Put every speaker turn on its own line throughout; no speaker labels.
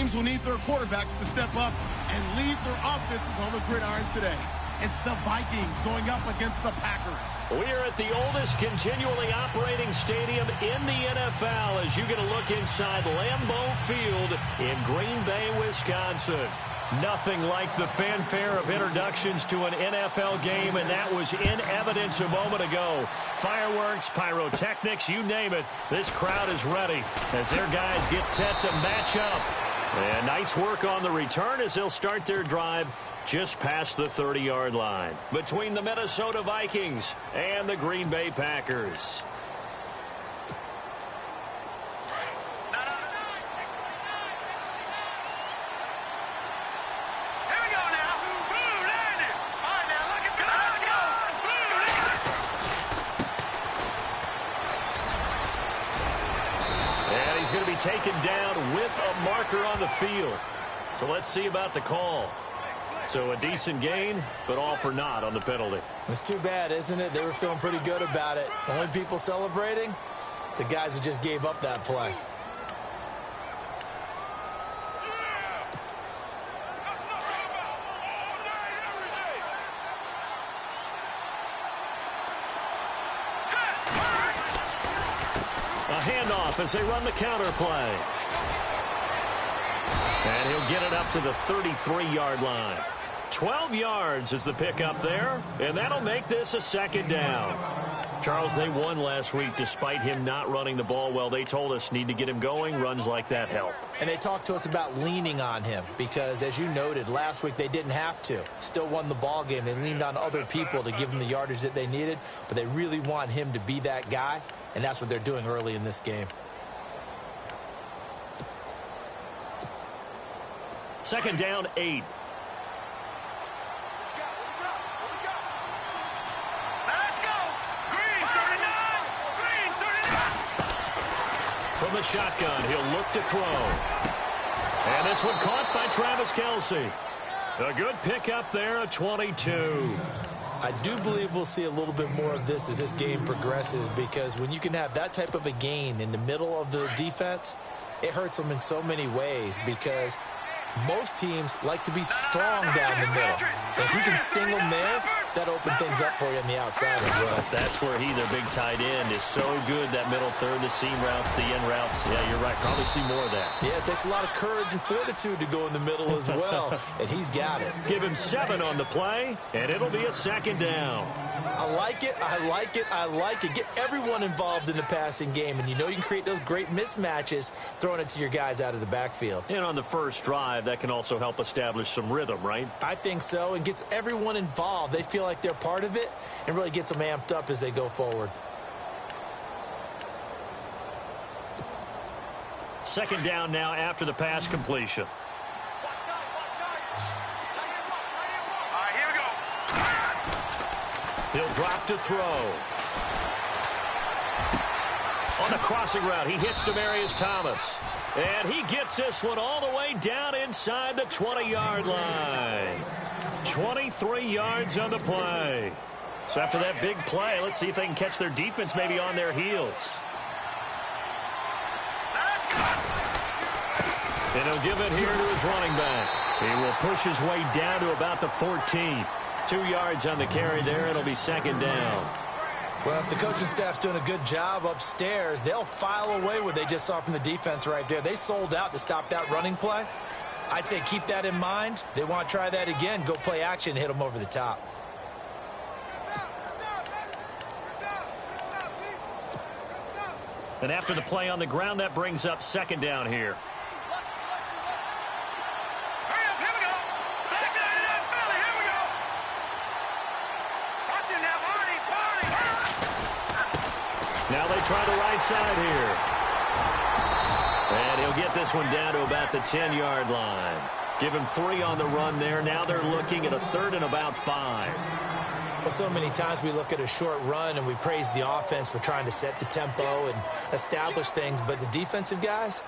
teams will need their quarterbacks to step up and lead their offenses on the gridiron today. It's the Vikings going up against the Packers.
We are at the oldest continually operating stadium in the NFL as you get a look inside Lambeau Field in Green Bay, Wisconsin. Nothing like the fanfare of introductions to an NFL game, and that was in evidence a moment ago. Fireworks, pyrotechnics, you name it. This crowd is ready as their guys get set to match up. And nice work on the return as they'll start their drive just past the 30-yard line between the Minnesota Vikings and the Green Bay Packers. And he's going to be taken down with a marker on the field. So let's see about the call. So a decent gain, but all for naught on the penalty.
It's too bad, isn't it? They were feeling pretty good about it. Only people celebrating, the guys who just gave up that play.
A handoff as they run the counter play. And he'll get it up to the 33-yard line. 12 yards is the pickup there, and that'll make this a second down. Charles, they won last week despite him not running the ball well. They told us need to get him going. Runs like that help.
And they talked to us about leaning on him because, as you noted, last week they didn't have to. Still won the ball game. They leaned on other people to give them the yardage that they needed, but they really want him to be that guy, and that's what they're doing early in this game.
Second down, 8. From the shotgun, he'll look to throw. And this one caught by Travis Kelce. A good pickup there, a 22.
I do believe we'll see a little bit more of this as this game progresses because when you can have that type of a gain in the middle of the defense, it hurts them in so many ways because most teams like to be strong down the middle. And if you can sting them there, that opens things up for you on the outside as well.
That's where he, their big tight end, is so good, that middle third, the seam routes, the in routes. Yeah, you're right. Probably see more of that.
Yeah, it takes a lot of courage and fortitude to go in the middle as well, and he's got it.
Give him 7 on the play, and it'll be a second down.
I like it. I like it. I like it. Get everyone involved in the passing game, and you know you can create those great mismatches throwing it to your guys out of the backfield.
And on the first drive, that can also help establish some rhythm, right?
I think so, and gets everyone involved. They feel like they're part of it and really gets them amped up as they go forward.
Second down now after the pass completion. He'll drop to throw. On the crossing route, he hits Demaryius Thomas. And he gets this one all the way down inside the 20-yard line. 23 yards on the play. So after that big play, let's see if they can catch their defense maybe on their heels. And he'll give it here to his running back. He will push his way down to about the 14. 2 yards on the carry there. It'll be second down.
Well, if the coaching staff's doing a good job upstairs, they'll file away what they just saw from the defense right there. They sold out to stop that running play. I'd say keep that in mind. They want to try that again. Go play action, hit them over the top.
And after the play on the ground, that brings up second down here. Now they try the right side here. And he'll get this one down to about the 10-yard line. Give him 3 on the run there. Now they're looking at a third and about 5.
Well, so many times we look at a short run and we praise the offense for trying to set the tempo and establish things. But the defensive guys,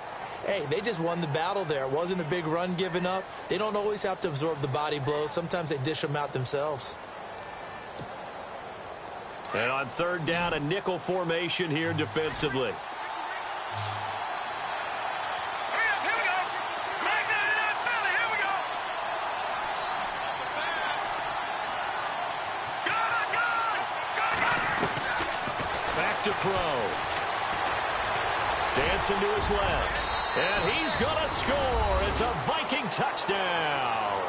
hey, they just won the battle there. It wasn't a big run given up. They don't always have to absorb the body blows. Sometimes they dish them out themselves.
And on third down, a nickel formation here defensively. throw. Dancing to his left. And he's going to score. It's a Viking touchdown.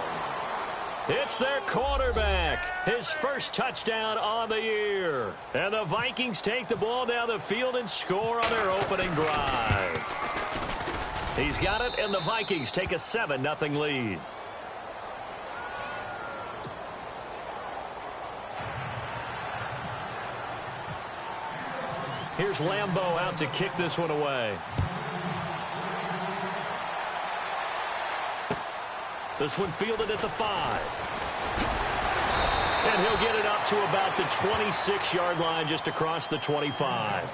It's their quarterback. His first touchdown on the year. And the Vikings take the ball down the field and score on their opening drive. He's got it, and the Vikings take a 7-0 lead. Here's Lambeau out to kick this one away. This one fielded at the 5. And he'll get it up to about the 26-yard line, just across the 25.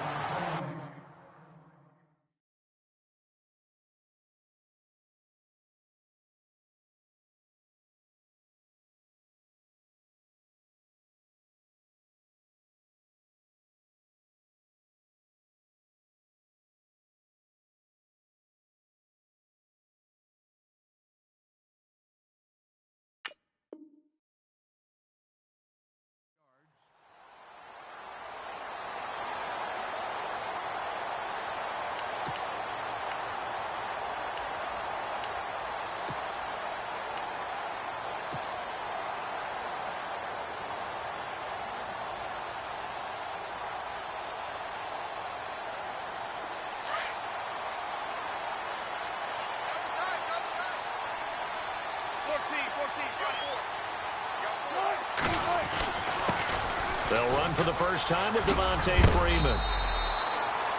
They'll run for the first time with Devontae Freeman.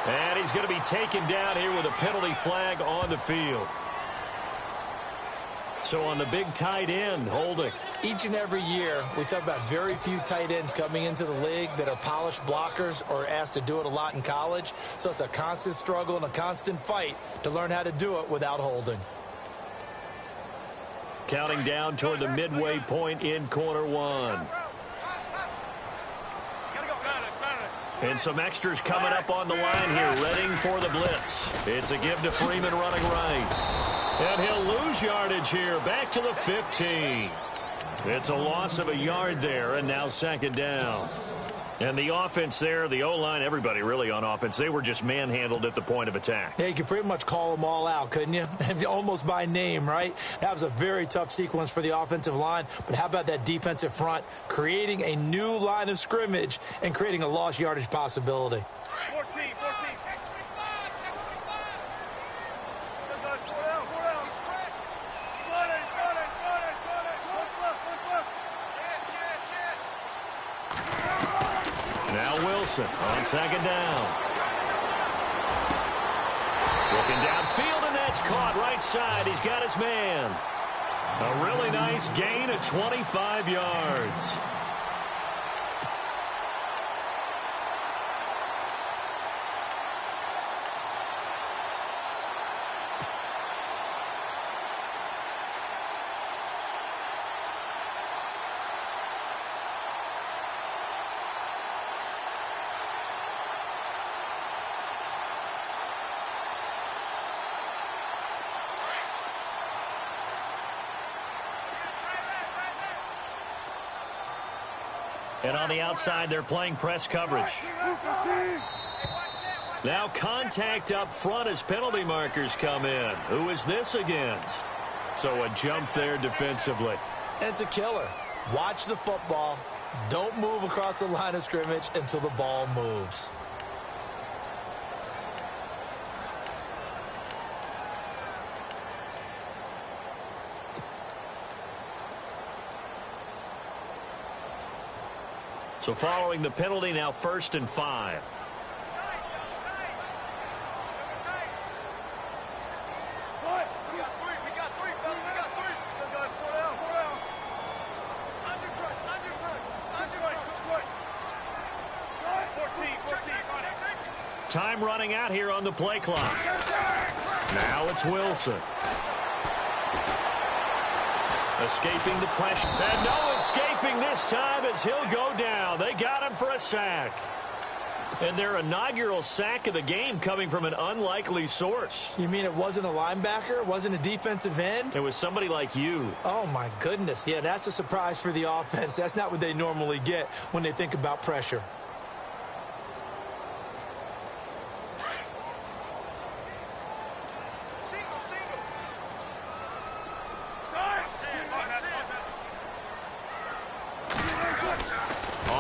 And he's going to be taken down here with a penalty flag on the field. So on the big tight end, holding.
Each and every year, we talk about very few tight ends coming into the league that are polished blockers or asked to do it a lot in college. So it's a constant struggle and a constant fight to learn how to do it without holding.
Counting down toward the midway point in quarter one. And some extras coming up on the line here, readying for the blitz. It's a give to Freeman running right. And he'll lose yardage here, back to the 15. It's a loss of a yard there, and now second down. And the offense there, the O-line, everybody really on offense, they were just manhandled at the point of attack.
Yeah, you could pretty much call them all out, couldn't you? Almost by name, right? That was a very tough sequence for the offensive line. But how about that defensive front, creating a new line of scrimmage and creating a lost yardage possibility?
14.
On second down. Looking downfield, and that's caught right side. He's got his man. A really nice gain of 25 yards. And on the outside, they're playing press coverage. Now contact up front as penalty markers come in. Who is this against? So a jump there defensively.
And it's a killer. Watch the football. Don't move across the line of scrimmage until the ball moves.
So following the penalty, now 1st and 5. Time running out here on the play clock. Now it's Wilson. Escaping the pressure. And no escaping this time as he'll go down. They got him for a sack. And their inaugural sack of the game coming from an unlikely source.
You mean it wasn't a linebacker? It wasn't a defensive end?
It was somebody like you.
Oh, my goodness. Yeah, that's a surprise for the offense. That's not what they normally get when they think about pressure.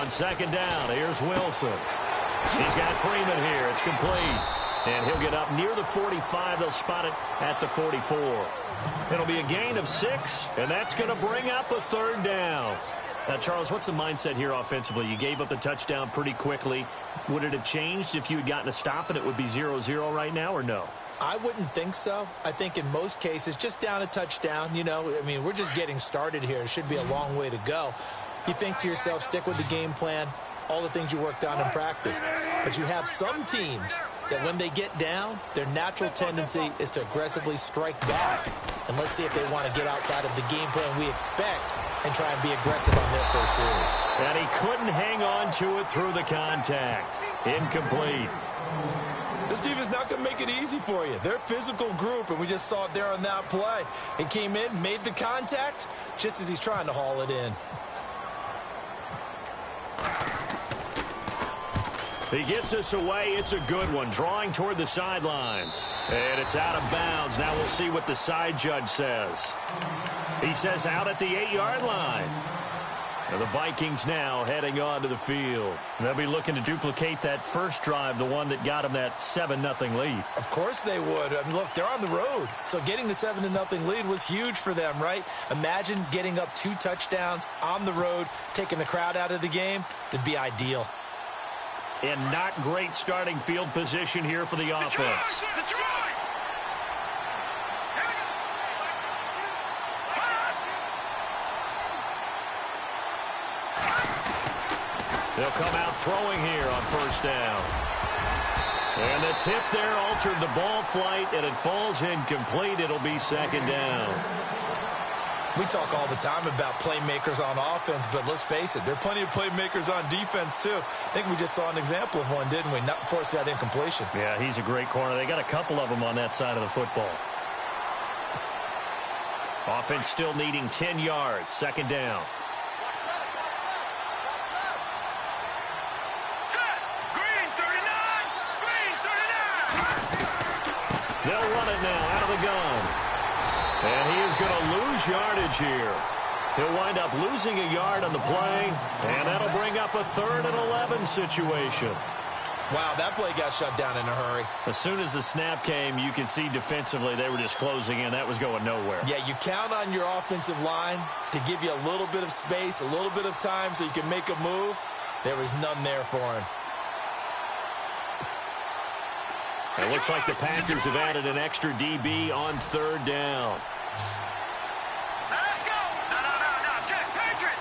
on second down. Here's Wilson. He's got Freeman here. It's complete. And he'll get up near the 45. They'll spot it at the 44. It'll be a gain of 6, and that's going to bring up a third down. Now, Charles, what's the mindset here offensively? You gave up the touchdown pretty quickly. Would it have changed if you had gotten a stop and it would be 0-0 right now, or no?
I wouldn't think so. I think in most cases, just down a touchdown, you know, I mean, we're just getting started here. It should be a long way to go. You think to yourself, stick with the game plan, all the things you worked on in practice. But you have some teams that when they get down, their natural tendency is to aggressively strike back. And let's see if they want to get outside of the game plan we expect and try and be aggressive on their first series.
And he couldn't hang on to it through the contact. Incomplete.
This defense not going to make it easy for you. They're a physical group, and we just saw it there on that play. He came in, made the contact, just as he's trying to haul it in.
He gets us away. It's a good one. Drawing toward the sidelines. And it's out of bounds. Now we'll see what the side judge says. He says out at the 8-yard line. And the Vikings now heading on to the field. They'll be looking to duplicate that first drive, the one that got them that 7-0 lead.
Of course they would. I mean, look, they're on the road. So getting the 7-0 lead was huge for them, right? Imagine getting up 2 touchdowns on the road, taking the crowd out of the game. It'd be ideal.
And not great starting field position here for the offense. They'll come out throwing here on first down. And the tip there altered the ball flight, and it falls incomplete. It'll be second down.
We talk all the time about playmakers on offense, but let's face it, there are plenty of playmakers on defense, too. I think we just saw an example of one, didn't we? Not force that incompletion.
Yeah, he's a great corner. They got a couple of them on that side of the football. Offense still needing 10 yards. Second down. They'll run it now out of the gun. And he is going to lose yardage here. He'll wind up losing a yard on the play, and that'll bring up a 3rd and 11 situation.
Wow, that play got shut down in a hurry.
As soon as the snap came, you could see defensively they were just closing in. That was going nowhere.
Yeah, you count on your offensive line to give you a little bit of space, a little bit of time so you can make a move. There was none there for him.
It looks like the Packers have added an extra DB on 3rd down.
Let's go! No, Jack, Patriot!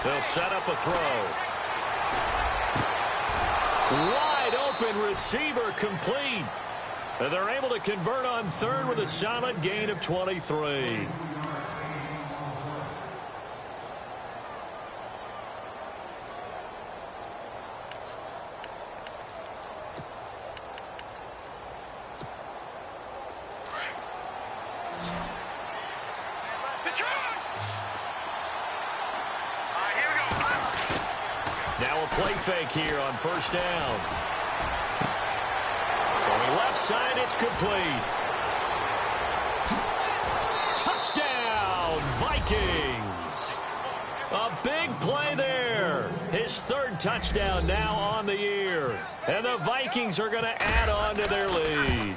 They'll set up a throw. Wide open receiver complete. And they're able to convert on 3rd with a solid gain of 23. Play fake here on first down. From the left side, it's complete. Touchdown, Vikings. A big play there. His 3rd touchdown now on the year. And the Vikings are going to add on to their lead.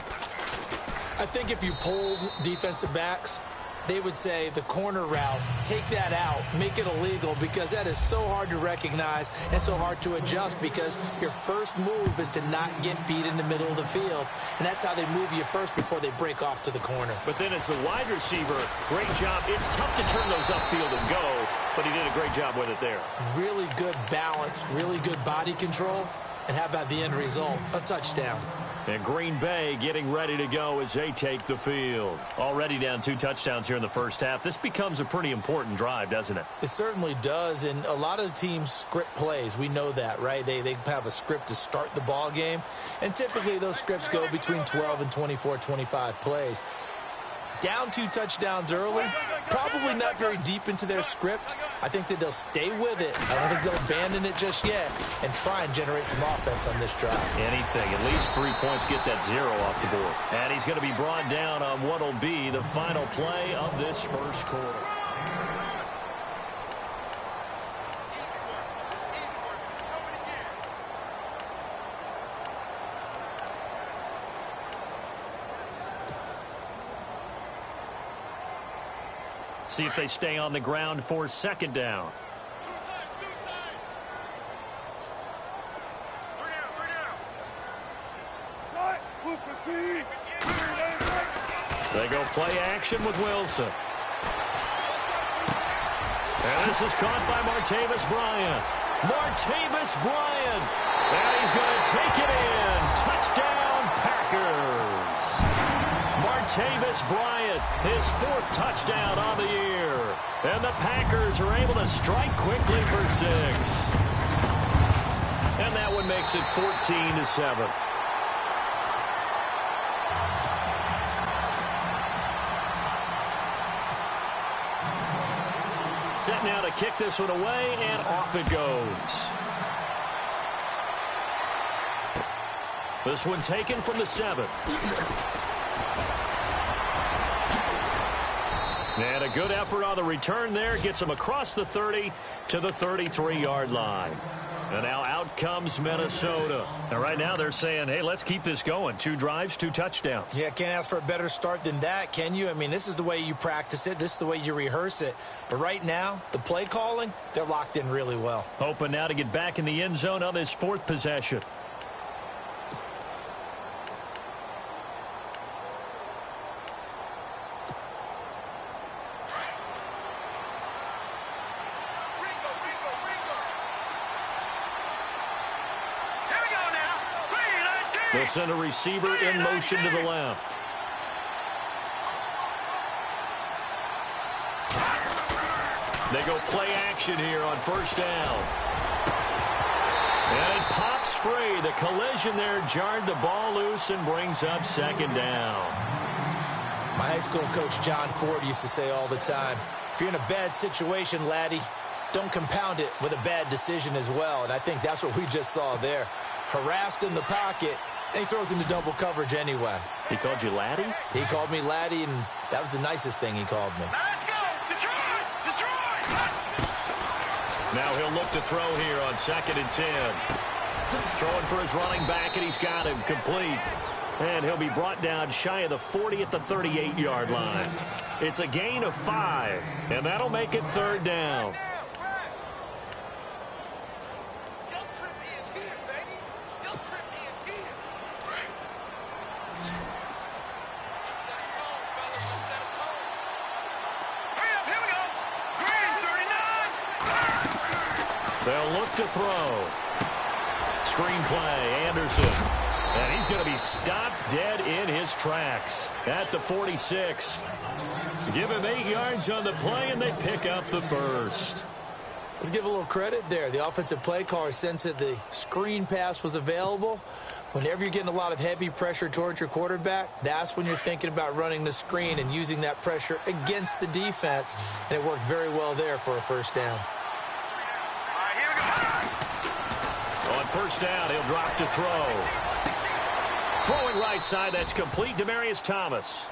I think if you polled defensive backs, they would say the corner route, take that out, make it illegal, because that is so hard to recognize and so hard to adjust, because your first move is to not get beat in the middle of the field, and that's how they move you first before they break off to the corner.
But then as the wide receiver, great job. It's tough to turn those upfield and go, but he did a great job with it there.
Really good balance, really good body control, and how about the end result? A touchdown.
And Green Bay getting ready to go as they take the field. Already down 2 touchdowns here in the first half. This becomes a pretty important drive, doesn't it?
It certainly does, and a lot of the teams script plays. We know that, right? They have a script to start the ball game, and typically those scripts go between 12 and 24, 25 plays. Down 2 touchdowns early, probably not very deep into their script. I think that they'll stay with it. I don't think they'll abandon it just yet and try and generate some offense on this drive.
Anything. At least 3 points, get that 0 off the board. And he's going to be brought down on what will be the final play of this first quarter. See if they stay on the ground for second down. They go play action with Wilson. And this is caught by Martavis Bryant. Martavis Bryant. And he's going to take it in. Touchdown, Packers. Martavis Bryant, his 4th touchdown on the year. And the Packers are able to strike quickly for 6. And that one makes it 14-7. Set now to kick this one away, and off it goes. This one taken from the 7. And a good effort on the return there. Gets him across the 30 to the 33-yard line. And now out comes Minnesota. And right now they're saying, hey, let's keep this going. 2 drives, 2 touchdowns.
Yeah, can't ask for a better start than that, can you? I mean, this is the way you practice it. This is the way you rehearse it. But right now, the play calling, they're locked in really well.
Hoping now to get back in the end zone on this 4th possession. They'll send a receiver in motion to the left. They go play action here on 1st down. And it pops free. The collision there jarred the ball loose and brings up 2nd down.
My high school coach, John Ford, used to say all the time, if you're in a bad situation, laddie, don't compound it with a bad decision as well. And I think that's what we just saw there. Harassed in the pocket. And he throws into double coverage anyway.
He called you laddie?
He called me laddie, and that was the nicest thing he called me.
Now let's go! Detroit! Detroit!
Now he'll look to throw here on 2nd and 10. Throwing for his running back, and he's got him complete. And he'll be brought down shy of the 40 at the 38-yard line. It's a gain of 5, and that'll make it 3rd down. They'll look to throw. Screen play, Anderson. And he's going to be stopped dead in his tracks at the 46. Give him 8 yards on the play, and they pick up the 1st.
Let's give a little credit there. The offensive play caller sensed that the screen pass was available. Whenever you're getting a lot of heavy pressure towards your quarterback, that's when you're thinking about running the screen and using that pressure against the defense. And it worked very well there for a 1st down.
On 1st down, he'll drop to throw. Throwing right side, that's complete. Demaryius Thomas.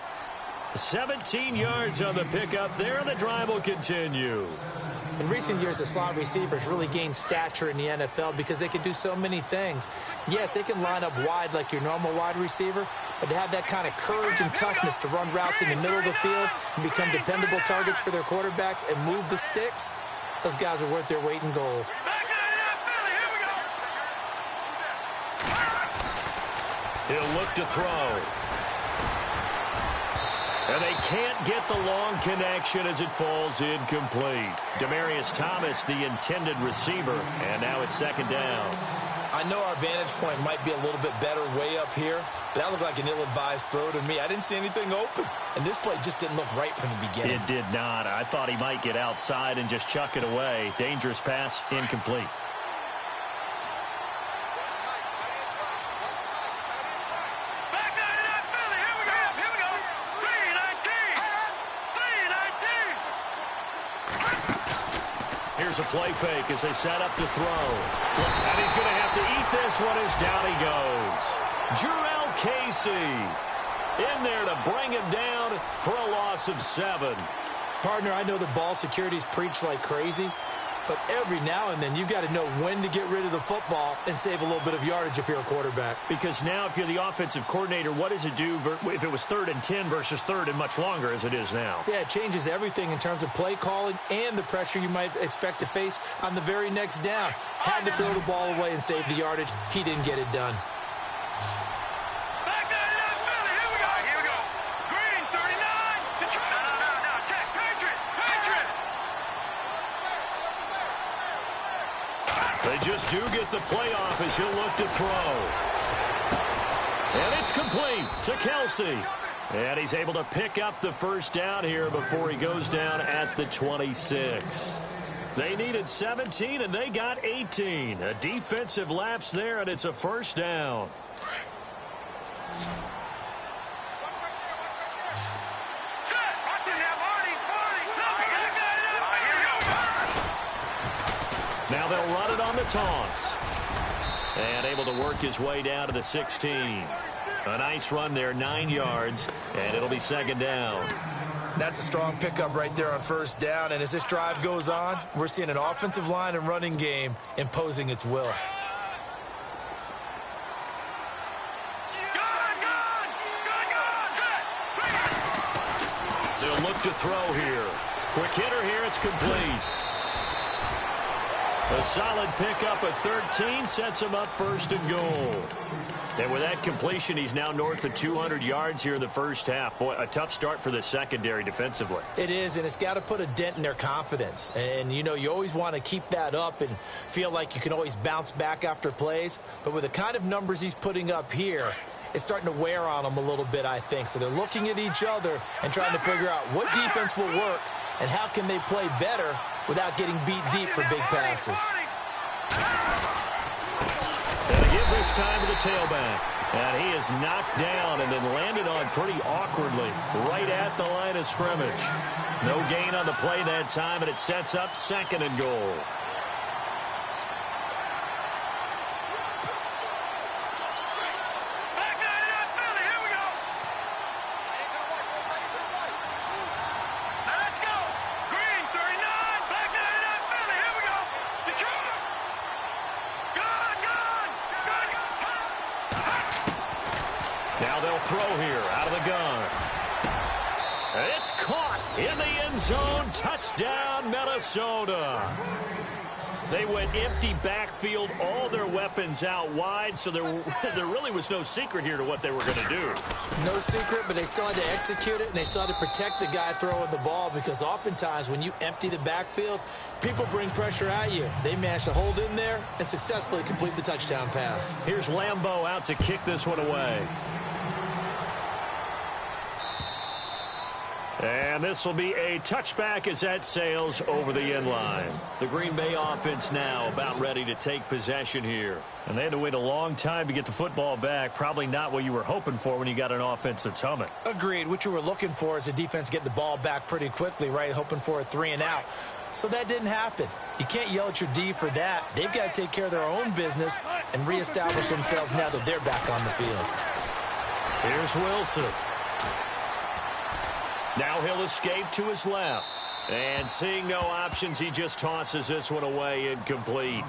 17 yards on the pickup there, and the drive will continue.
In recent years, the slot receivers really gained stature in the NFL because they can do so many things. Yes, they can line up wide like your normal wide receiver, but to have that kind of courage and toughness to run routes in the middle of the field and become dependable targets for their quarterbacks and move the sticks, those guys are worth their weight in gold.
He'll look to throw. And they can't get the long connection as it falls incomplete. Demaryius Thomas, the intended receiver, and now it's 2nd down.
I know our vantage point might be a little bit better way up here, but that looked like an ill-advised throw to me. I didn't see anything open, and this play just didn't look right from the beginning.
It did not. I thought he might get outside and just chuck it away. Dangerous pass, incomplete. Here's a play fake as they set up to throw. And he's going to have to eat this one as down he goes. Jurrell Casey in there to bring him down for a loss of 7.
Partner, I know the ball security's preached like crazy, But every now and then, you've got to know when to get rid of the football and save a little bit of yardage if you're a quarterback.
Because now if you're the offensive coordinator, what does it do if it was 3rd and 10 versus 3rd and much longer as it is now?
Yeah, it changes everything in terms of play calling and the pressure you might expect to face on the very next down. Had to throw the ball away and save the yardage. He didn't get it done.
They just do get the playoff as he'll look to throw. And it's complete to Kelsey. And he's able to pick up the first down here before he goes down at the 26. They needed 17, and they got 18. A defensive lapse there, and it's a first down. Now they'll run it on the toss. And able to work his way down to the 16. A nice run there, 9 yards, and it'll be second down.
That's a strong pickup right there on first down. And as this drive goes on, we're seeing an offensive line and running game imposing its will.
They'll look to throw here. Quick hitter here, it's complete. A solid pickup at 13 sets him up first and goal. And with that completion, he's now north of 200 yards here in the first half. Boy, a tough start for the secondary defensively.
It is, and it's got to put a dent in their confidence. And, you know, you always want to keep that up and feel like you can always bounce back after plays. But with the kind of numbers he's putting up here, it's starting to wear on them a little bit, I think. So they're looking at each other and trying to figure out what defense will work and how can they play better without getting beat deep for big passes.
And they give this time to the tailback. And he is knocked down and then landed on pretty awkwardly right at the line of scrimmage. No gain on the play that time, and it sets up second and goal. Now they'll throw here out of the gun. It's caught in the end zone. Touchdown, Minnesota. They went empty backfield, all their weapons out wide, so there really was no secret here to what they were going to do.
No secret, but they still had to execute it, and they still had to protect the guy throwing the ball because oftentimes when you empty the backfield, people bring pressure at you. They managed to hold in there and successfully complete the touchdown pass.
Here's Lambeau out to kick this one away. And this will be a touchback as that sails over the end line. The Green Bay offense now about ready to take possession here. And they had to wait a long time to get the football back. Probably not what you were hoping for when you got an offense that's humming.
Agreed. What you were looking for is a defense getting the ball back pretty quickly, right? Hoping for a 3 and out. So that didn't happen. You can't yell at your D for that. They've got to take care of their own business and reestablish themselves now that they're back on the field.
Here's Wilson. Now he'll escape to his left. And seeing no options, he just tosses this one away incomplete.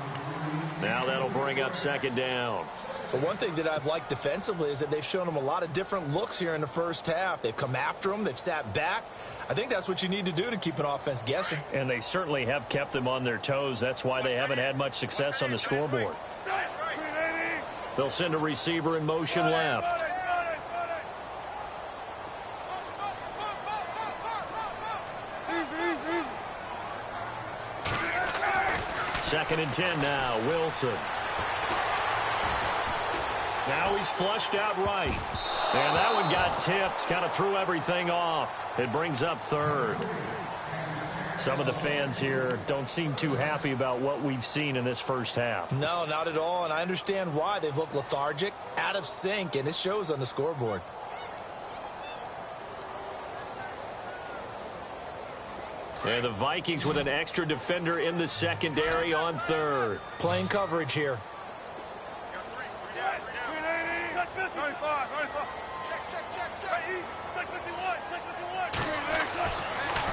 Now that'll bring up second down.
But one thing that I've liked defensively is that they've shown them a lot of different looks here in the first half. They've come after them. They've sat back. I think that's what you need to do to keep an offense guessing.
And they certainly have kept them on their toes. That's why they haven't had much success on the scoreboard. They'll send a receiver in motion left. Second and 10 now, Wilson. Now he's flushed out right. And that one got tipped, kind of threw everything off. It brings up third. Some of the fans here don't seem too happy about what we've seen in this first half.
No, not at all, and I understand why. They've looked lethargic, out of sync, and it shows on the scoreboard.
And the Vikings with an extra defender in the secondary on third.
Playing coverage here.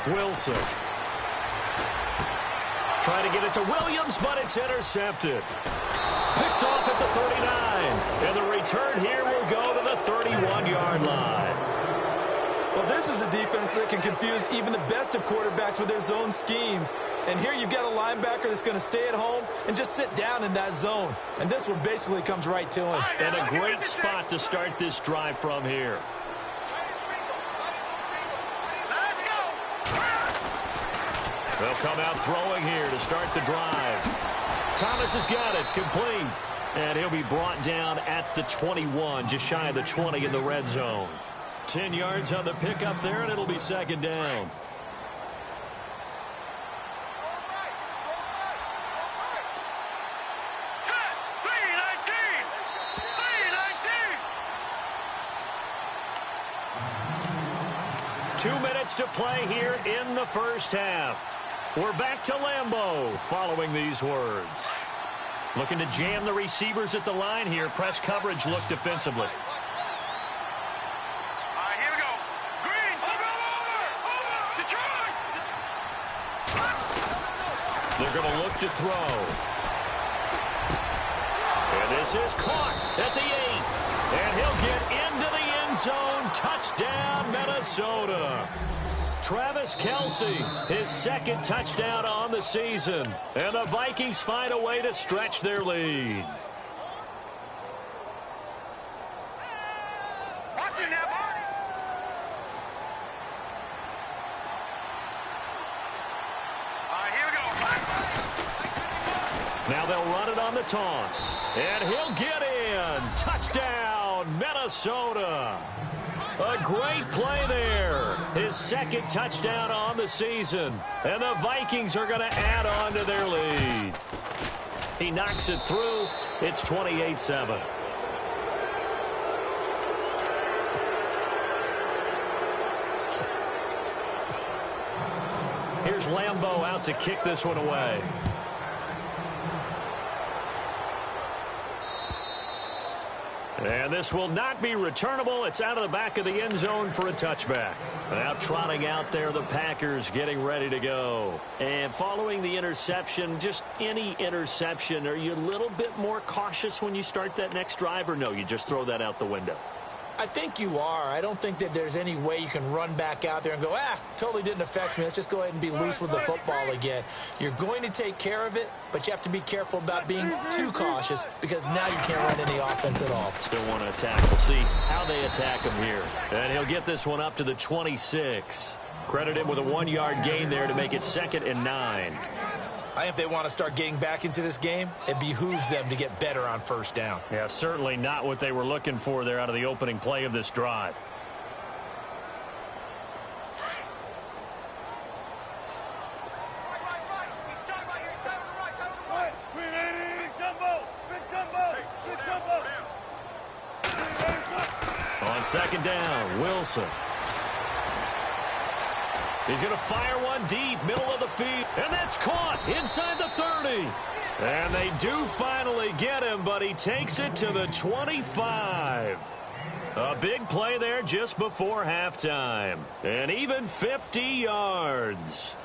Wilson. Trying to get it to Williams, but it's intercepted. Picked off at the 39. And the return here will go to the 31-yard line.
Well, this is a defense that can confuse even the best of quarterbacks with their zone schemes. And here you've got a linebacker that's going to stay at home and just sit down in that zone. And this one basically comes right to him.
And a great spot to start this drive from here. They'll come out throwing here to start the drive. Thomas has got it, complete. And he'll be brought down at the 21, just shy of the 20 in the red zone. 10 yards on the pickup there, and it'll be second down.
Set. 3-19.
2 minutes to play here in the first half. We're back to Lambeau following these words. Looking to jam the receivers at the line here. Press coverage look defensively.
Here we go. Green. Over. Detroit.
They're going to look to throw. And this is caught at the 8. And he'll get into the end zone. Touchdown, Minnesota. Travis Kelce, his second touchdown on the season. And the Vikings find a way to stretch their lead.
Watching that body. Here we go.
Now they'll run it on the toss. And he'll get in. Touchdown, Minnesota. A great play there. His second touchdown on the season. And the Vikings are going to add on to their lead. He knocks it through. It's 28-7. Here's Lambeau out to kick this one away. And this will not be returnable. It's out of the back of the end zone for a touchback. Now trotting out there, the Packers getting ready to go. And following the interception, just any interception, are you a little bit more cautious when you start that next drive, or no, you just throw that out the window?
I think you are. I don't think that there's any way you can run back out there and go, totally didn't affect me. Let's just go ahead and be loose with the football again. You're going to take care of it, but you have to be careful about being too cautious because now you can't run any offense at all.
Still want to attack. We'll see how they attack him here. And he'll get this one up to the 26. Credit him with a 1-yard gain there to make it 2nd and 9.
I think if they want to start getting back into this game, it behooves them to get better on first down.
Yeah, certainly not what they were looking for there out of the opening play of this drive. On second down, Wilson. He's going to fire one deep, middle of the field. And that's caught inside the 30. And they do finally get him, but he takes it to the 25. A big play there just before halftime. And even 50 yards.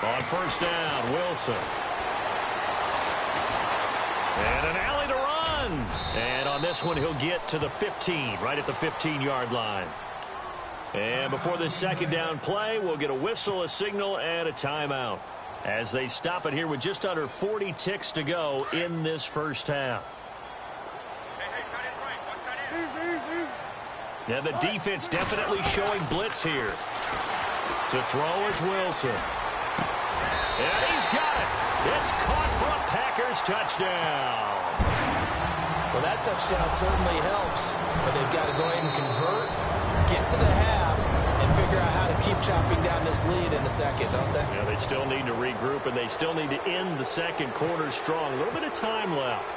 On first down, Wilson. And an alley to run. And on this one, he'll get to the 15, right at the 15-yard line. And before this second down play, we'll get a whistle, a signal, and a timeout as they stop it here with just under 40 ticks to go in this first half. Now the defense definitely showing blitz here. To throw is Wilson. And he's got it. It's caught for a Packers touchdown.
Well, that touchdown certainly helps, but they've got to go ahead and convert, get to the half, and figure out how to keep chopping down this lead in the second, don't they?
Yeah, they still need to regroup, and they still need to end the second quarter strong. A little bit of time left.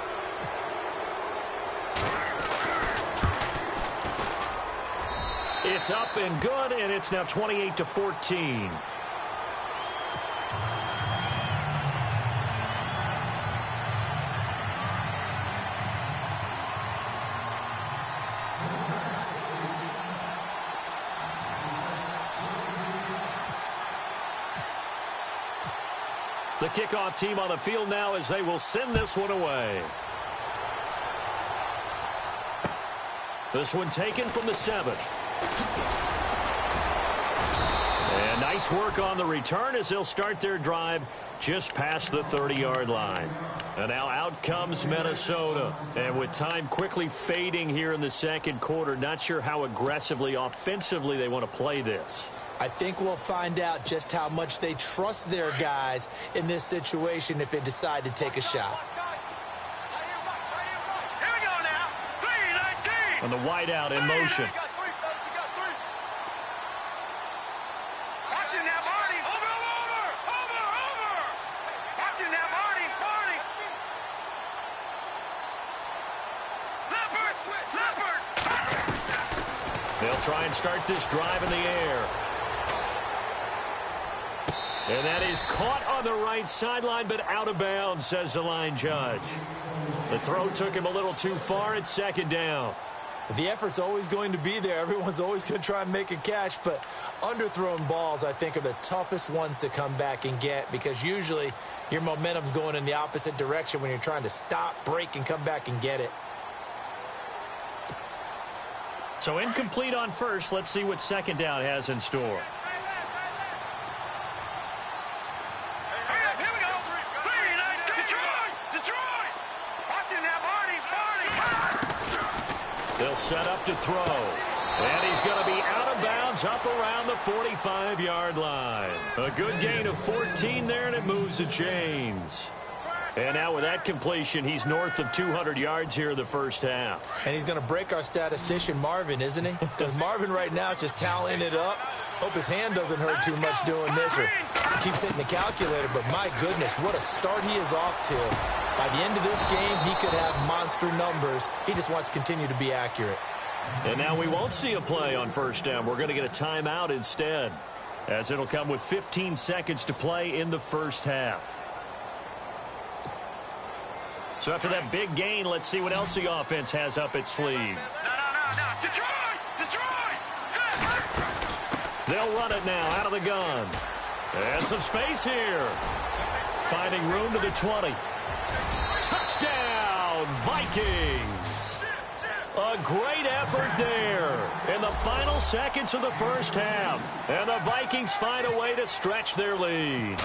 It's up and good, and it's now 28-14. The kickoff team on the field now as they will send this one away. This one taken from the 7. And nice work on the return as they'll start their drive just past the 30-yard line. And now out comes Minnesota. And with time quickly fading here in the second quarter, not sure how aggressively, offensively they want to play this.
I think we'll find out just how much they trust their guys in this situation if they decide to take a shot.
Here we go now. 3-19.
And the wideout in motion.
Watching that, Marty. Over. Watching that, Marty. Leopard.
They'll try and start this drive in the air. And that is caught on the right sideline, but out of bounds, says the line judge. The throw took him a little too far. It's second down.
The effort's always going to be there. Everyone's always going to try and make a catch, but underthrown balls, I think, are the toughest ones to come back and get because usually your momentum's going in the opposite direction when you're trying to stop, break, and come back and get it.
So incomplete on first. Let's see what second down has in store. They'll set up to throw. And he's going to be out of bounds up around the 45-yard line. A good gain of 14 there, and it moves the chains. And now with that completion, he's north of 200 yards here in the first half.
And he's going to break our statistician, Marvin, isn't he? Because Marvin right now is just tallying it up. Hope his hand doesn't hurt too much doing this or keeps hitting the calculator. But my goodness, what a start he is off to. By the end of this game, he could have monster numbers. He just wants to continue to be accurate.
And now we won't see a play on first down. We're going to get a timeout instead, as it'll come with 15 seconds to play in the first half. So after that big gain, let's see what else the offense has up its sleeve.
No. Detroit!
They'll run it now out of the gun. And some space here. Finding room to the 20. Touchdown, Vikings. A great effort there in the final seconds of the first half. And the Vikings find a way to stretch their lead.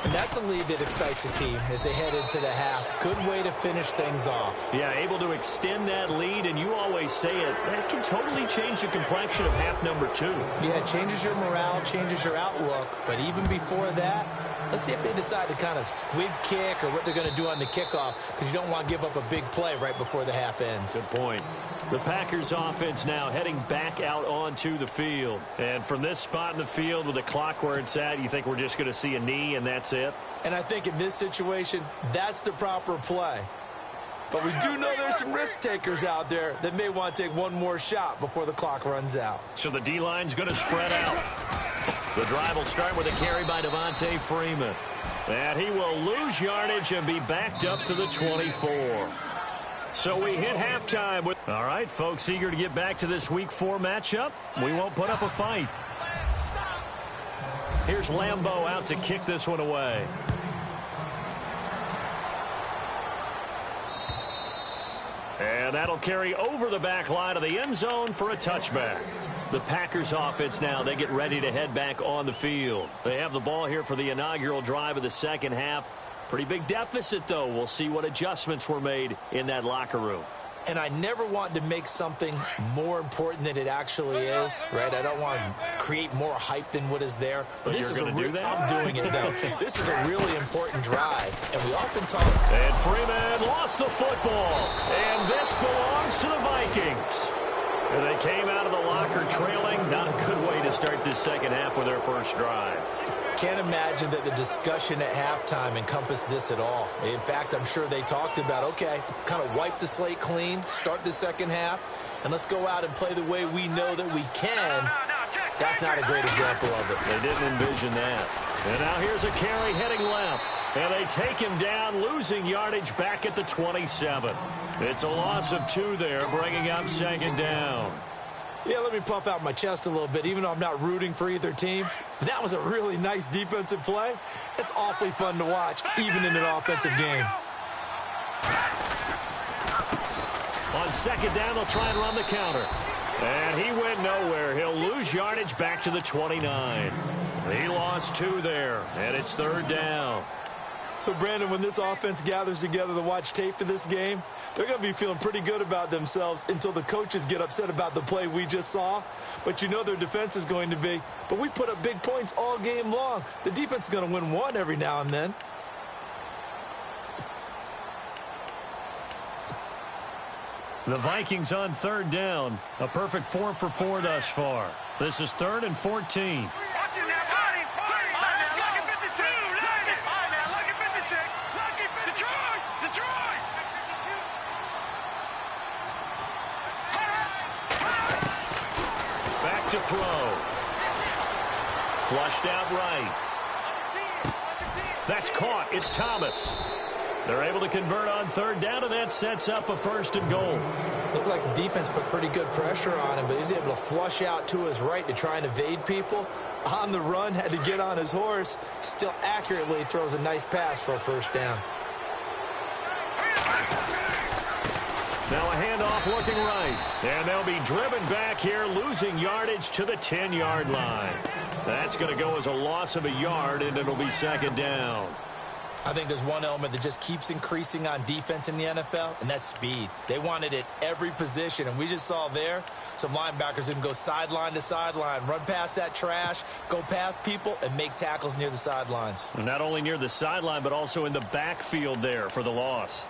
And that's a lead that excites a team as they head into the half. Good way to finish things off.
Yeah, able to extend that lead, and you always say it, that can totally change the complexion of half number 2.
Yeah, it changes your morale, changes your outlook. But even before that, let's see if they decide to kind of squib kick or what they're going to do on the kickoff, because you don't want to give up a big play right before the half ends.
Good point. The Packers offense now heading back out onto the field. And from this spot in the field with the clock where it's at, you think we're just going to see a knee and that's it?
And I think in this situation, that's the proper play. But we do know there's some risk takers out there that may want to take one more shot before the clock runs out.
So the D-line's going to spread out. The drive will start with a carry by Devontae Freeman. And he will lose yardage and be backed up to the 24. So we hit halftime with... All right, folks, eager to get back to this Week 4 matchup. We won't put up a fight. Here's Lambeau out to kick this one away. And that'll carry over the back line of the end zone for a touchback. The Packers offense now, they get ready to head back on the field. They have the ball here for the inaugural drive of the second half. Pretty big deficit, though. We'll see what adjustments were made in that locker room.
And I never want to make something more important than it actually is, right? I don't want to create more hype than what is there. But this is
I'm
doing it, though. This is a really important drive. And we often talk...
And Freeman lost the football. And this belongs to the Vikings. And they came out of the locker trailing. Not a good way to start this second half with their first drive.
Can't imagine that the discussion at halftime encompassed this at all. In fact, I'm sure they talked about, okay, kind of wipe the slate clean, start the second half, and let's go out and play the way we know that we can. That's not a great example of it.
They didn't envision that. And now here's a carry heading left. And they take him down, losing yardage back at the 27. It's a loss of 2 there, bringing up second down.
Yeah, let me puff out my chest a little bit, even though I'm not rooting for either team. That was a really nice defensive play. It's awfully fun to watch, even in an offensive game.
On second down, they'll try and run the counter. And he went nowhere. He'll lose yardage back to the 29. He lost 2 there, and it's third down.
So, Brandon, when this offense gathers together to watch tape for this game, they're going to be feeling pretty good about themselves until the coaches get upset about the play we just saw. But you know their defense is going to be. But we put up big points all game long. The defense is going to win one every now and then.
The Vikings on third down. A perfect 4 for 4 thus far. This is 3rd and 14. To throw. Flushed out right. That's caught. It's Thomas. They're able to convert on third down, and that sets up a 1st and goal.
Looked like the defense put pretty good pressure on him, but he's able to flush out to his right to try and evade people. On the run, had to get on his horse. Still accurately throws a nice pass for a 1st down.
Now a handoff looking right. And they'll be driven back here, losing yardage to the 10-yard line. That's going to go as a loss of a yard, and it'll be 2nd down.
I think there's one element that just keeps increasing on defense in the NFL, and that's speed. They want it at every position, and we just saw there some linebackers who can go sideline to sideline, run past that trash, go past people, and make tackles near the sidelines.
And not only near the sideline, but also in the backfield there for the loss.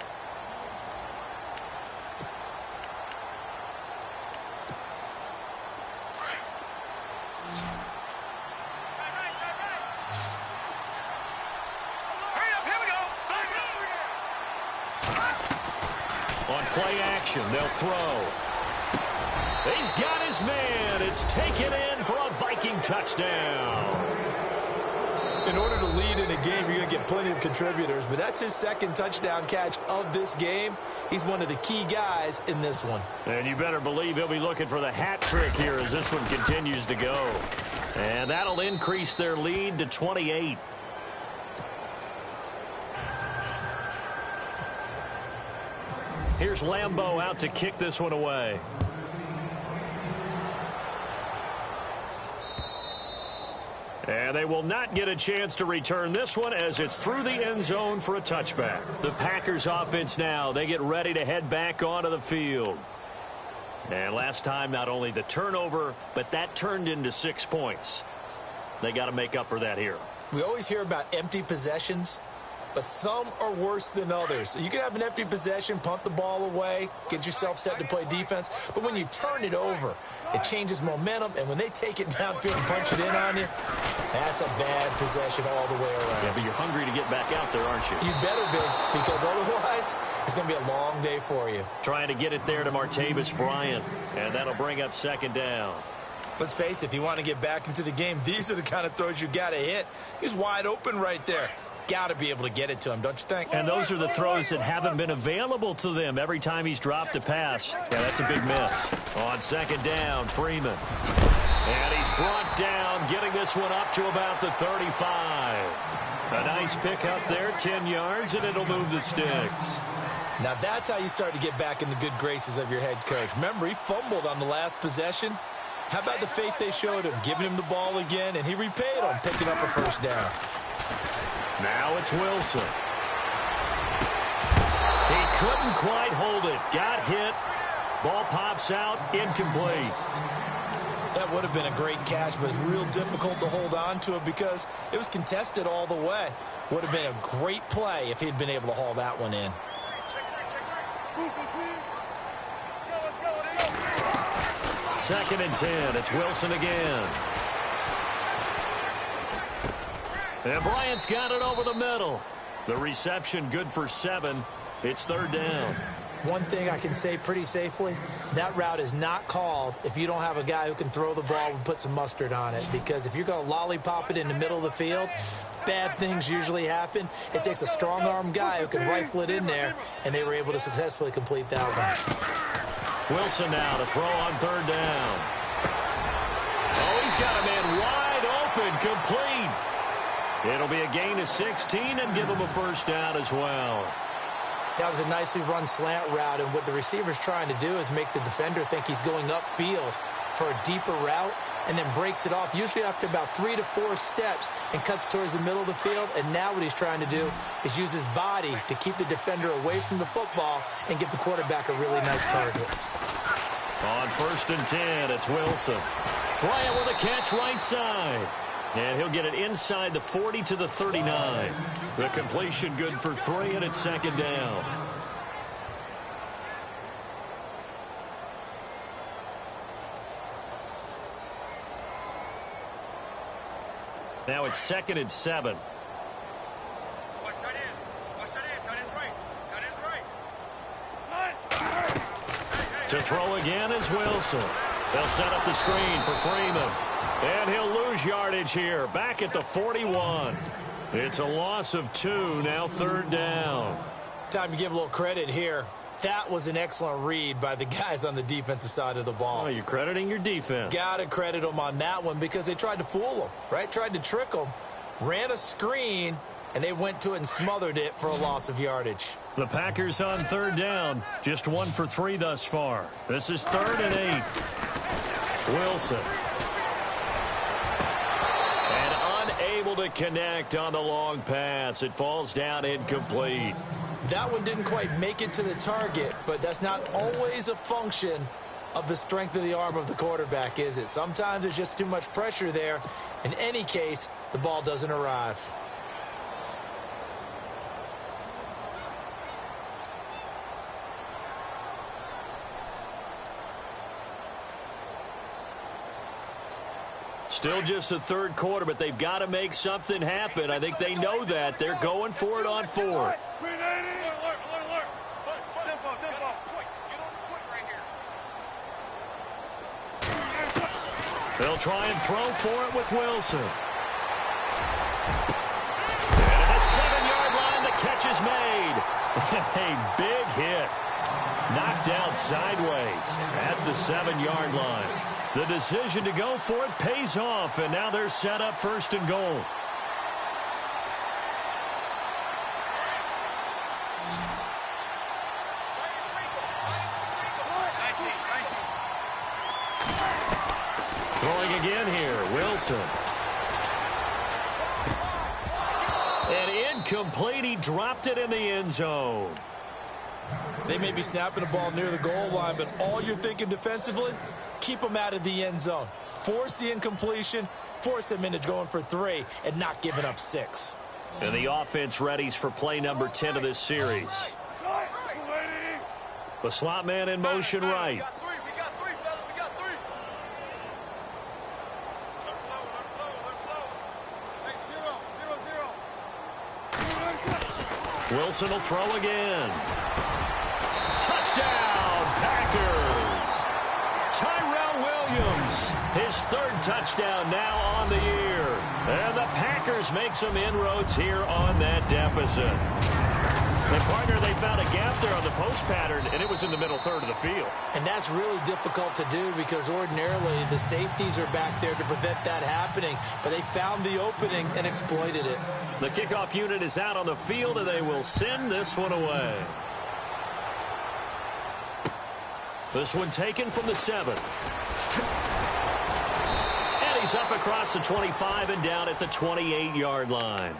Play action. They'll throw. He's got his man. It's taken in for a Viking touchdown.
In order to lead in a game, you're going to get plenty of contributors, but that's his 2nd touchdown catch of this game. He's one of the key guys in this one.
And you better believe he'll be looking for the hat trick here as this one continues to go. And that'll increase their lead to 28. Here's Lambeau out to kick this one away. And they will not get a chance to return this one as it's through the end zone for a touchback. The Packers offense now, they get ready to head back onto the field. And last time, not only the turnover, but that turned into 6 points. They got to make up for that here.
We always hear about empty possessions, but some are worse than others. You can have an empty possession, punt the ball away, get yourself set to play defense. But when you turn it over, it changes momentum. And when they take it downfield and punch it in on you, that's a bad possession all the way around.
Yeah, but you're hungry to get back out there, aren't you?
You better be, because otherwise it's going to be a long day for you.
Trying to get it there to Martavis Bryant, and that'll bring up 2nd down.
Let's face it, if you want to get back into the game, these are the kind of throws you got to hit. He's wide open right there. Got to be able to get it to him, don't you think?
And those are the throws that haven't been available to them every time he's dropped a pass. Yeah, that's a big miss. On 2nd down, Freeman. And he's brought down, getting this one up to about the 35. A nice pick up there, 10 yards, and it'll move the sticks.
Now that's how you start to get back in the good graces of your head coach. Remember, he fumbled on the last possession. How about the faith they showed him, giving him the ball again, and he repaid him, picking up a 1st down.
Now it's Wilson. He couldn't quite hold it. Got hit. Ball pops out. Incomplete.
That would have been a great catch, but it's real difficult to hold on to it because it was contested all the way. Would have been a great play if he'd been able to haul that one in.
Second and 10. It's Wilson again. And Bryant's got it over the middle. The reception good for 7. It's 3rd down.
One thing I can say pretty safely, that route is not called if you don't have a guy who can throw the ball and put some mustard on it. Because if you're going to lollipop it in the middle of the field, bad things usually happen. It takes a strong-arm guy who can rifle it in there, and they were able to successfully complete that one.
Wilson now to throw on 3rd down. Incomplete. It'll be a gain of 16 and give him a first down as well.
That was a nicely run slant route, and what the receiver's trying to do is make the defender think he's going upfield for a deeper route and then breaks it off, usually after about 3 to 4 steps, and cuts towards the middle of the field. And now what he's trying to do is use his body to keep the defender away from the football and give the quarterback a really nice target.
On 1st and 10, it's Wilson. Bryant with a catch right side. And he'll get it inside the 40 to the 39. The completion good for 3, and it's 2nd down. Now it's 2nd and 7.
Watch tight end. Watch tight end. Tight end's right. Tight end's right.
To throw again is Wilson. They'll set up the screen for Freeman. And he'll lose yardage here. Back at the 41. It's a loss of 2. Now 3rd down.
Time to give a little credit here. That was an excellent read by the guys on the defensive side of the ball.
Oh, you're crediting your defense.
Got to credit them on that one because they tried to fool them, right? Tried to trick them. Ran a screen, and they went to it and smothered it for a loss of yardage.
The Packers on 3rd down. Just 1 for 3 thus far. This is 3rd and 8. Wilson. And unable to connect on the long pass. It falls down incomplete.
That one didn't quite make it to the target, but that's not always a function of the strength of the arm of the quarterback, is it? Sometimes there's just too much pressure there. In any case, the ball doesn't arrive.
Still just the 3rd quarter, but they've got to make something happen. I think they know that. They're going for it on 4th. They'll try and throw for it with Wilson. And at the 7-yard line, the catch is made. A big hit. Knocked out sideways at the 7-yard line. The decision to go for it pays off, and now they're set up 1st and goal. Throwing again here, Wilson. And incomplete, he dropped it in the end zone.
They may be snapping the ball near the goal line, but all you're thinking defensively, keep them out of the end zone. Force the incompletion, force them into going for 3, and not giving up 6.
And the offense readies for play number 10 of this series. The slot man in motion right.
We got 3, fellas. We got 3. Let flow. 0-0.
Wilson will throw again. Touchdown, Packers. Tyrell Williams, his 3rd touchdown now on the year. And the Packers make some inroads here on that deficit. And partner, they found a gap there on the post pattern, and it was in the middle 3rd of the field.
And that's really difficult to do because ordinarily the safeties are back there to prevent that happening. But they found the opening and exploited it.
The kickoff unit is out on the field, and they will send this one away. This one taken from the 7. And he's up across the 25 and down at the 28-yard line.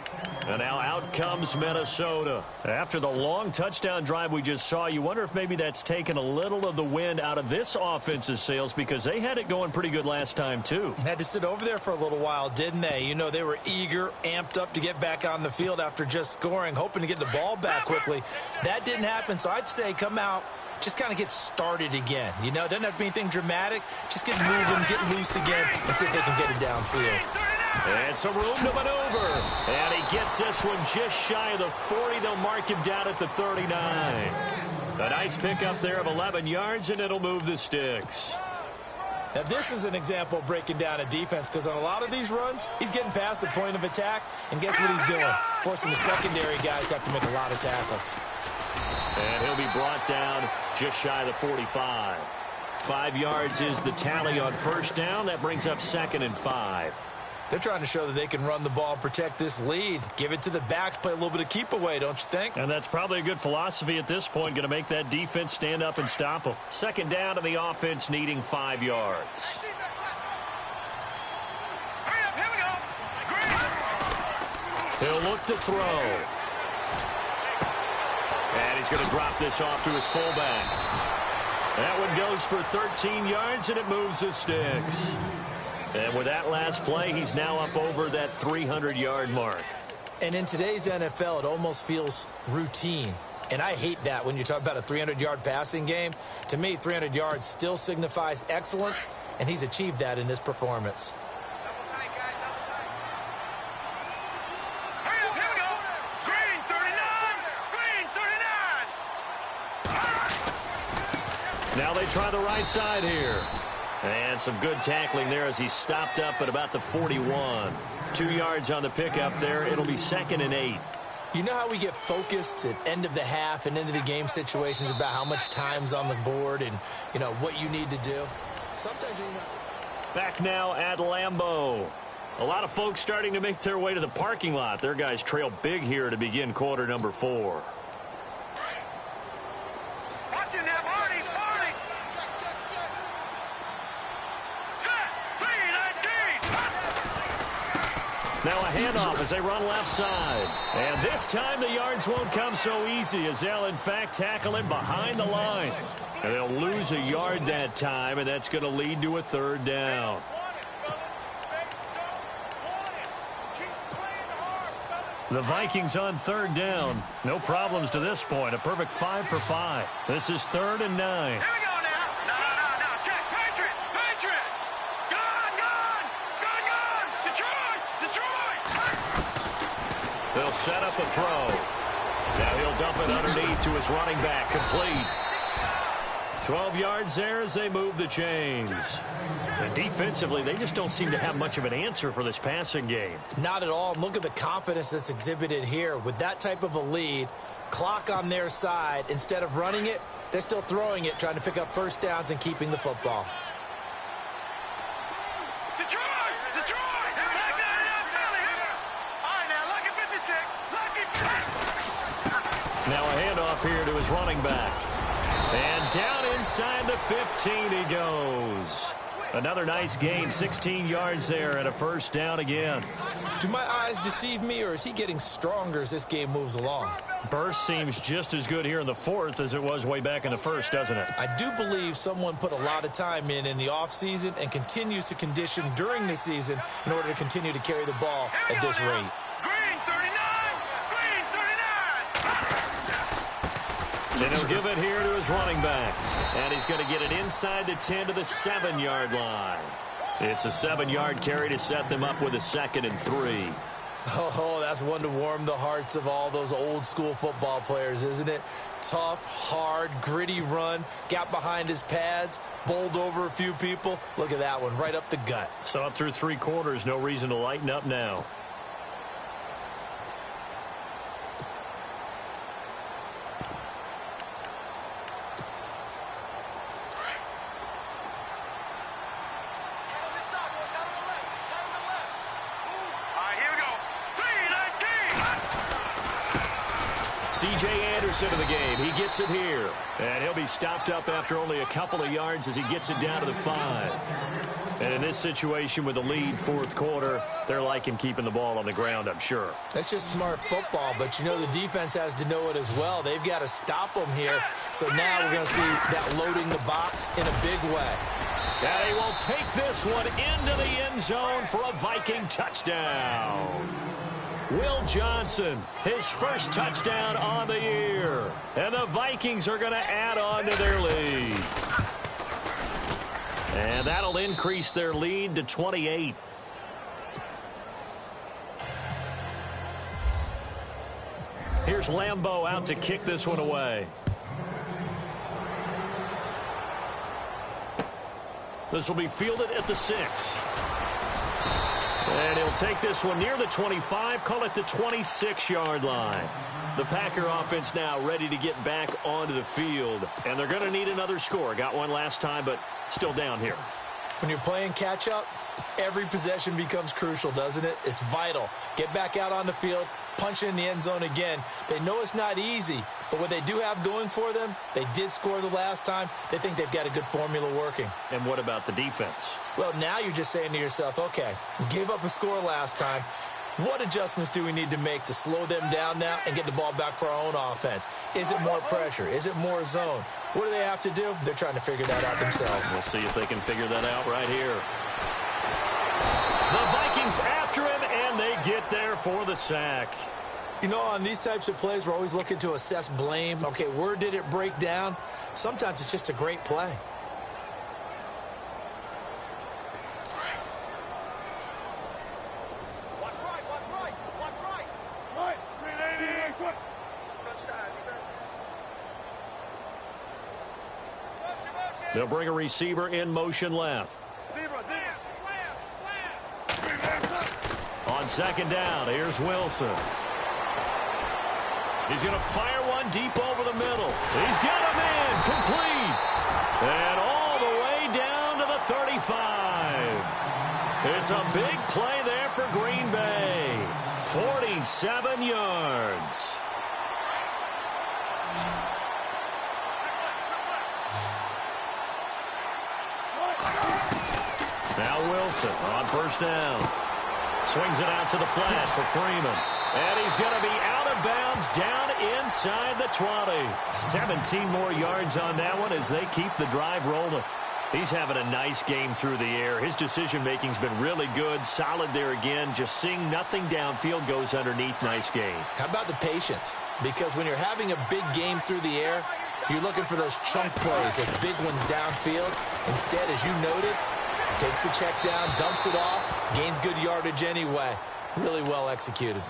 And now out comes Minnesota. After the long touchdown drive we just saw, you wonder if maybe that's taken a little of the wind out of this offense's sails because they had it going pretty good last time, too.
Had to sit over there for a little while, didn't they? You know, they were eager, amped up to get back on the field after just scoring, hoping to get the ball back quickly. That didn't happen, so I'd say come out, just kind of get started again. You know, doesn't have to be anything dramatic. Just get moving, get loose again, and see if they can get it downfield.
And some room to maneuver. And he gets this one just shy of the 40. They'll mark him down at the 39. A nice pickup there of 11 yards, and it'll move the sticks.
Now, this is an example of breaking down a defense because on a lot of these runs, he's getting past the point of attack, and guess what he's doing? Forcing the secondary guys to have to make a lot of tackles.
And he'll be brought down just shy of the 45. 5 yards is the tally on 1st down. That brings up 2nd and 5.
They're trying to show that they can run the ball and protect this lead. Give it to the backs, play a little bit of keep away, don't you think?
And that's probably a good philosophy at this point, going to make that defense stand up and stop them. Second down to the offense, needing 5 yards.
Hurry up, here we go.
He'll look to throw. And he's going to drop this off to his fullback. That one goes for 13 yards, and it moves the sticks. And with that last play, he's now up over that 300-yard mark.
And in today's NFL, it almost feels routine. And I hate that when you talk about a 300-yard passing game. To me, 300 yards still signifies excellence, and he's achieved that in this performance.
Hurry up, here we go. Green 39. Green 39.
Now they try the right side here. And some good tackling there as he stopped up at about the 41. 2 yards on the pickup there. It'll be 2nd and 8.
You know how we get focused at end of the half and into the game situations about how much time's on the board and, you know, what you need to do? Sometimes you know.
Back now at Lambeau. A lot of folks starting to make their way to the parking lot. Their guys trail big here to begin quarter number 4.
Watch it now, Barney.
Now a handoff as they run left side. And this time the yards won't come so easy as they'll, in fact, tackle him behind the line. And they'll lose a yard that time, and that's going to lead to a 3rd down. The Vikings on 3rd down. No problems to this point. A perfect 5 for 5. This is 3rd and 9.
Here we go now. No. Check. Patriot. Gone. Detroit.
They'll set up a throw. Now he'll dump it underneath to his running back. Complete. 12 yards there as they move the chains. And defensively, they just don't seem to have much of an answer for this passing game.
Not at all. Look at the confidence that's exhibited here. With that type of a lead, clock on their side, instead of running it, they're still throwing it, trying to pick up first downs and keeping the football.
Detroit. Back down now, Philly. All right, now, Lucky 56.
Now a handoff here to his running back. And down inside the 15 he goes. Another nice gain, 16 yards there and a first down again.
Do my eyes deceive me, or is he getting stronger as this game moves along?
Burst seems just as good here in the 4th as it was way back in the 1st, doesn't it?
I do believe someone put a lot of time in the offseason and continues to condition during the season in order to continue to carry the ball at this rate.
Green 39.
And he'll give it here to his running back. And he's going to get it inside the 10 to the 7-yard line. It's a 7-yard carry to set them up with a 2nd and 3.
Oh, that's one to warm the hearts of all those old school football players, isn't it? Tough, hard, gritty run, got behind his pads, bowled over a few people. Look at that one, right up the gut.
So up through 3 quarters, no reason to lighten up now. C.J. Anderson in the game. He gets it here. And he'll be stopped up after only a couple of yards as he gets it down to the 5. And in this situation with the lead 4th quarter, they're liking keeping the ball on the ground, I'm sure.
That's just smart football, but you know the defense has to know it as well. They've got to stop them here. So now we're going to see that loading the box in a big way.
And he will take this one into the end zone for a Viking touchdown. Will Johnson, his first touchdown on the year. And the Vikings are going to add on to their lead. And that'll increase their lead to 28. Here's Lambeau out to kick this one away. This will be fielded at the 6. And he'll take this one near the 25, call it the 26-yard line. The Packer offense now ready to get back onto the field. And they're going to need another score. Got one last time, but still down here.
When you're playing catch-up, every possession becomes crucial, doesn't it? It's vital. Get back out on the field, punch it in the end zone again. They know it's not easy, but what they do have going for them, they did score the last time. They think they've got a good formula working.
And what about the defense?
Well, now you're just saying to yourself, okay, we gave up a score last time. What adjustments do we need to make to slow them down now and get the ball back for our own offense? Is it more pressure? Is it more zone? What do they have to do? They're trying to figure that out themselves.
We'll see if they can figure that out right here. The Vikings after him, and they get there for the sack.
You know, on these types of plays, we're always looking to assess blame. Okay, where did it break down? Sometimes it's just a great play.
They'll bring a receiver in motion left. On second down, here's Wilson. He's going to fire one deep over the middle. He's got him in, complete. And all the way down to the 35. It's a big play there for Green Bay. 47 yards. Now Wilson on first down. Swings it out to the flat for Freeman. And he's going to be out of bounds down inside the 20. 17 more yards on that one as they keep the drive rolling. He's having a nice game through the air. His decision-making's been really good. Solid there again. Just seeing nothing downfield goes underneath. Nice game.
How about the patience? Because when you're having a big game through the air, you're looking for those chunk plays, those big ones downfield. Instead, as you noted, takes the check down, dumps it off, gains good yardage anyway. Really well executed.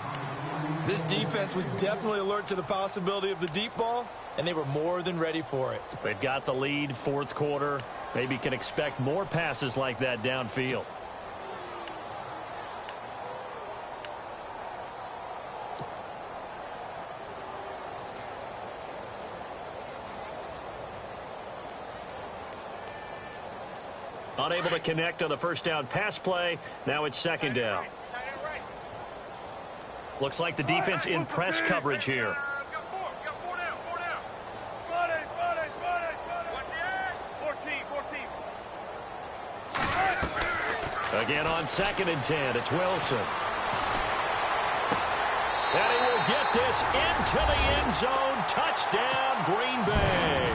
This defense was definitely alert to the possibility of the deep ball, and they were more than ready for it.
They've got the lead, fourth quarter. Maybe can expect more passes like that downfield. Unable to connect on the first down pass play. Now it's second down. Looks like the defense in press coverage here. Again on second and 10, it's Wilson. And he will get this into the end zone. Touchdown, Green Bay.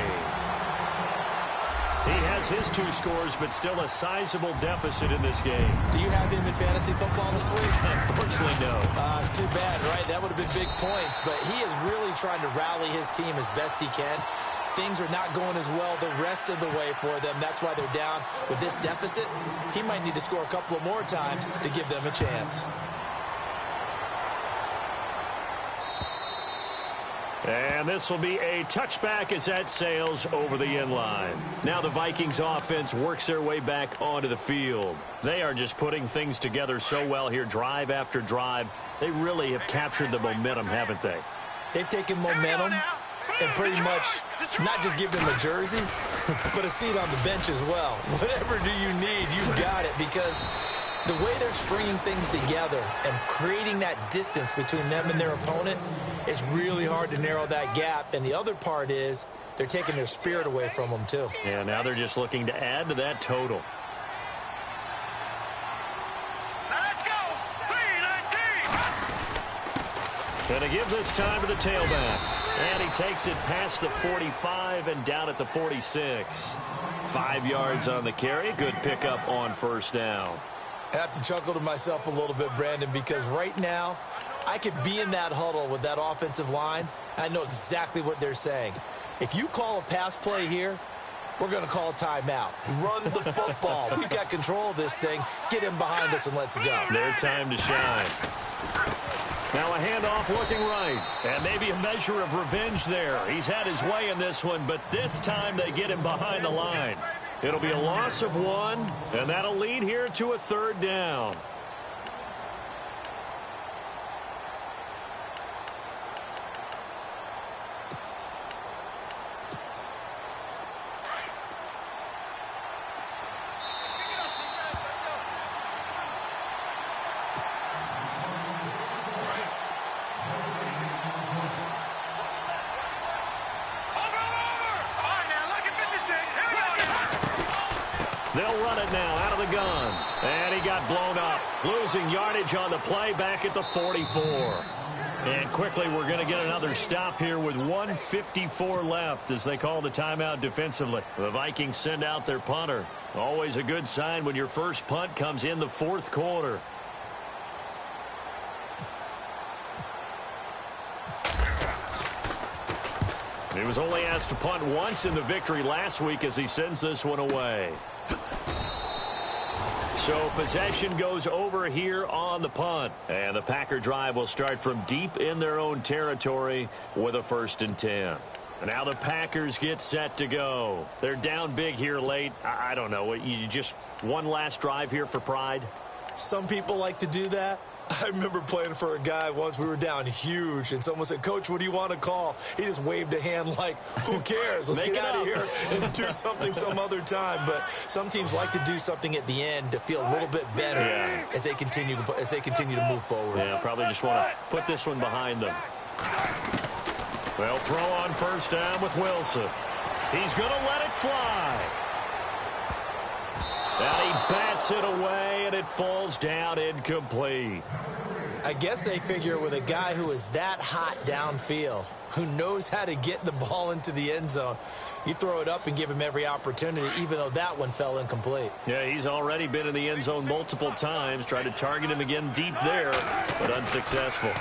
He has his 2 scores, but still a sizable deficit in this game.
Do you have him in fantasy football this week?
Unfortunately, no.
It's too bad, right? That would have been big points, but he is really trying to rally his team as best he can. Things are not going as well the rest of the way for them. That's why they're down with this deficit. He might need to score a couple of more times to give them a chance.
And this will be a touchback as that sails over the end line. Now the Vikings offense works their way back onto the field. They are just putting things together so well here, drive after drive. They really have captured the momentum, haven't they?
They've taken momentum and pretty much not just give them a jersey, but a seat on the bench as well. Whatever do you need, you've got it, because the way they're stringing things together and creating that distance between them and their opponent, it's really hard to narrow that gap. And the other part is they're taking their spirit away from them, too.
Yeah, now they're just looking to add to that total.
Now let's go. 3-19.
Going to give this time to the tailback. And he takes it past the 45 and down at the 46. 5 yards on the carry. Good pickup on first down.
I have to chuckle to myself a little bit, Brandon, because right now I could be in that huddle with that offensive line. I know exactly what they're saying. If you call a pass play here, we're going to call a timeout. Run the football. We've got control of this thing. Get him behind us and let's go.
Their time to shine. Now a handoff looking right. And maybe a measure of revenge there. He's had his way in this one, but this time they get him behind the line. It'll be a loss of 1, and that'll lead here to a third down. They'll run it now out of the gun. And he got blown up. Losing yardage on the play back at the 44. And quickly we're going to get another stop here with 1:54 left as they call the timeout defensively. The Vikings send out their punter. Always a good sign when your first punt comes in the fourth quarter. He was only asked to punt once in the victory last week as he sends this one away. So possession goes over here on the punt. And the Packer drive will start from deep in their own territory with a 1st and 10. And now the Packers get set to go. They're down big here late. I don't know. You just one last drive here for pride?
Some people like to do that. I remember playing for a guy once. We were down huge, and someone said, "Coach, what do you want to call?" He just waved a hand like, who cares? Let's get out of here and do something some other time. But some teams like to do something at the end to feel a little bit better as they continue to move forward.
Yeah, probably just want to put this one behind them. They'll throw on 1st down with Wilson. He's going to let it fly. And he bats it away, and it falls down incomplete.
I guess they figure with a guy who is that hot downfield, who knows how to get the ball into the end zone, you throw it up and give him every opportunity, even though that one fell incomplete.
Yeah, he's already been in the end zone multiple times. Tried to target him again deep there, but unsuccessful.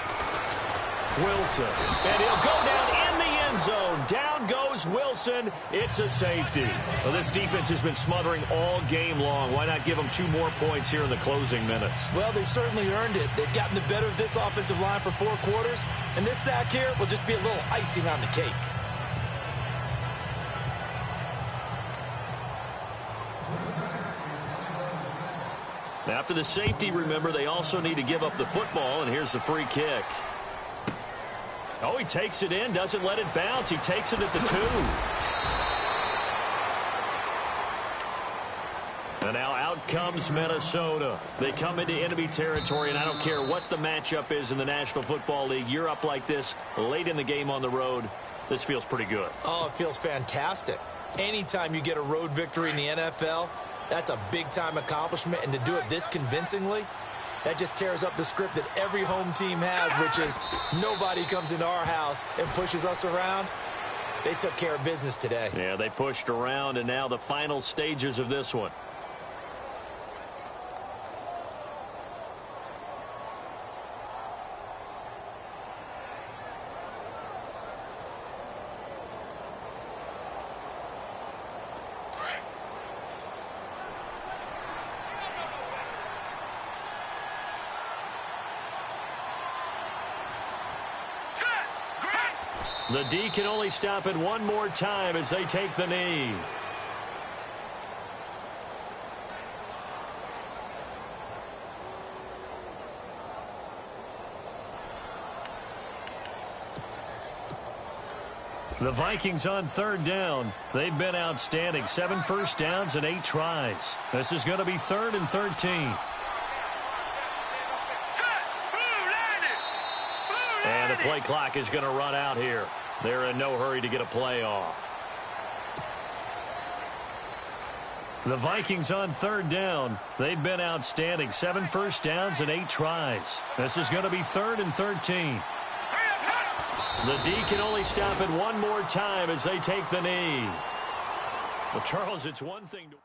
Wilson, and he'll go down in the end zone. Down goes Wilson. It's a safety. Well, this defense has been smothering all game long. Why not give them 2 more points here in the closing minutes?
Well, they've certainly earned it. They've gotten the better of this offensive line for 4 quarters, and this sack here will just be a little icing on the cake.
After the safety, remember, they also need to give up the football, and here's the free kick. Oh, he takes it in, doesn't let it bounce. He takes it at the 2. And now out comes Minnesota. They come into enemy territory, and I don't care what the matchup is in the National Football League. You're up like this late in the game on the road. This feels pretty good.
Oh, it feels fantastic. Anytime you get a road victory in the NFL, that's a big-time accomplishment, and to do it this convincingly, that just tears up the script that every home team has, which is nobody comes into our house and pushes us around. They took care of business today.
Yeah, they pushed around, and now the final stages of this one. The D can only stop it one more time as they take the knee. The Vikings on 3rd down. They've been outstanding. 7 first downs and 8 tries. This is going to be 3rd and 13. And the play clock is going to run out here. They're in no hurry to get a play off. The Vikings on 3rd down. They've been outstanding. 7 first downs and 8 tries. This is going to be 3rd and 13. The D can only stop it one more time as they take the knee. Well, Charles, it's one thing to...